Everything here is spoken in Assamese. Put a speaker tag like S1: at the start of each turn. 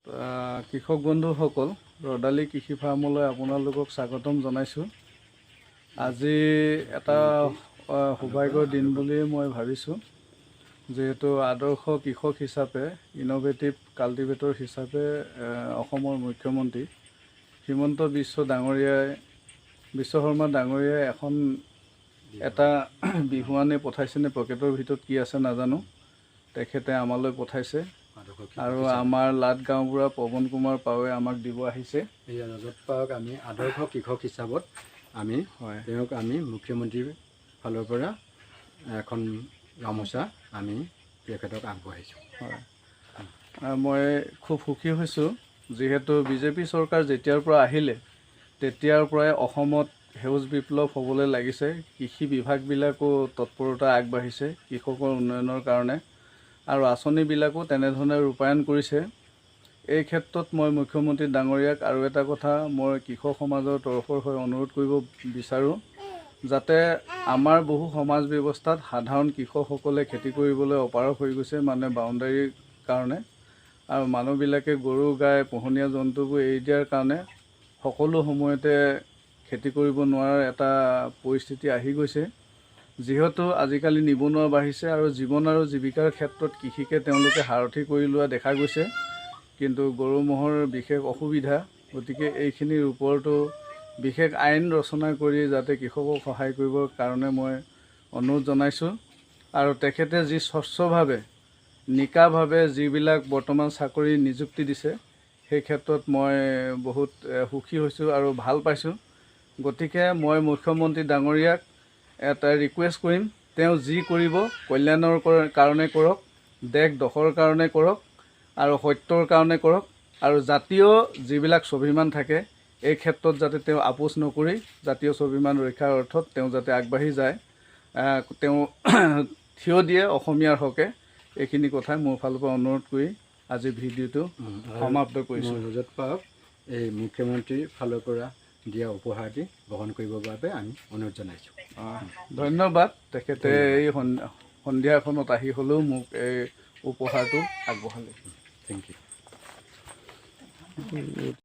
S1: কৃষক বন্ধুসকল, ৰদালি কৃষি ফাৰ্মলৈ আপোনালোকক স্বাগতম জনাইছোঁ। আজি এটা সৌভাগ্যৰ দিন বুলি মই ভাবিছোঁ, যিহেতু আদৰ্শ কৃষক হিচাপে, ইন'ভেটিভ কাল্টিভেটৰ হিচাপে অসমৰ মুখ্যমন্ত্ৰী হিমন্ত বিশ্ব শৰ্মা ডাঙৰীয়াই এটা বিহুৱানী পঠাইছেনে পকেটৰ ভিতৰত কি আছে নাজানো, তেখেতে আমালৈ পঠাইছে আৰু আমাৰ লাট গাঁওবুঢ়া পৱন কুমাৰ পাৱে আমাক দিব আহিছে।
S2: এই ৰজত পাওক আমি আদৰ্শ কৃষক হিচাপত আমি তেওঁক আমি মুখ্যমন্ত্ৰীৰ ফালৰ পৰা এখন গামোচা আমি তেখেতক আগবঢ়াইছোঁ।
S1: হয়, মই খুব সুখী হৈছোঁ, যিহেতু বিজেপি চৰকাৰ যেতিয়াৰ পৰা আহিলে তেতিয়াৰ পৰাই অসমত সেউজ বিপ্লৱ হ'বলৈ লাগিছে। কৃষি বিভাগবিলাকো তৎপৰতা আগবাঢ়িছে কৃষকৰ উন্নয়নৰ কাৰণে, আৰু আঁচনিবিলাকো তেনেধৰণে ৰূপায়ণ কৰিছে। এই ক্ষেত্ৰত মই মুখ্যমন্ত্ৰী ডাঙৰীয়াক আৰু এটা কথা মই কৃষক সমাজৰ তৰফৰ হৈ অনুৰোধ কৰিব বিচাৰোঁ, যাতে আমাৰ বহু সমাজ ব্যৱস্থাত সাধাৰণ কৃষকসকলে খেতি কৰিবলৈ অপাৰগ হৈ গৈছে, মানে বাউণ্ডাৰীৰ কাৰণে, আৰু মানুহবিলাকে গৰু গাই পোহনীয়া জন্তুবোৰ এৰি দিয়াৰ কাৰণে সকলো সময়তে খেতি কৰিব নোৱাৰাৰ এটা পৰিস্থিতি আহি গৈছে। যিহেতু আজিকালি নিবনুৱা বাঢ়িছে আৰু জীৱন আৰু জীৱিকাৰ ক্ষেত্ৰত কৃষিকে তেওঁলোকে সাৰথি কৰি লোৱা দেখা গৈছে, কিন্তু গৰু ম'হৰ বিশেষ অসুবিধা। গতিকে এইখিনিৰ ওপৰতো বিশেষ আইন ৰচনা কৰি যাতে কৃষকক সহায় কৰিবৰ কাৰণে মই অনুৰোধ জনাইছোঁ। আৰু তেখেতে যি স্বচ্ছভাৱে নিকাভাৱে যিবিলাক বৰ্তমান চাকৰি নিযুক্তি দিছে, সেই ক্ষেত্ৰত মই বহুত সুখী হৈছোঁ আৰু ভাল পাইছোঁ। গতিকে মই মুখ্যমন্ত্ৰী ডাঙৰীয়াক এটা ৰিকুৱেষ্ট কৰিম, তেওঁ যি কৰিব কল্যাণৰ কাৰণে কৰক, দেশ দশৰ কাৰণে কৰক আৰু সত্যৰ কাৰণে কৰক, আৰু জাতীয় যিবিলাক স্বাভিমান থাকে এই ক্ষেত্ৰত যাতে তেওঁ আপোচ নকৰি জাতীয় স্বাভিমান ৰক্ষাৰ অৰ্থত তেওঁ যাতে আগবাঢ়ি যায়, তেওঁ থিয় দিয়ে অসমীয়াৰ হকে। এইখিনি কথাই মোৰ ফালৰ পৰা অনুৰোধ কৰি আজি ভিডিঅ'টো সমাপ্ত কৰিছোঁ।
S2: ৰজত পাওক এই মুখ্যমন্ত্ৰীৰ ফালৰ পৰা দিয়া উপহাৰটি গ্ৰহণ কৰিবৰ বাবে আমি অনুৰোধ জনাইছোঁ।
S1: ধন্যবাদ। তেখেতে এই সন্ধিয়াখনত আহি হ'লেও মোক এই উপহাৰটো আগবঢ়ালে।
S2: Thank U.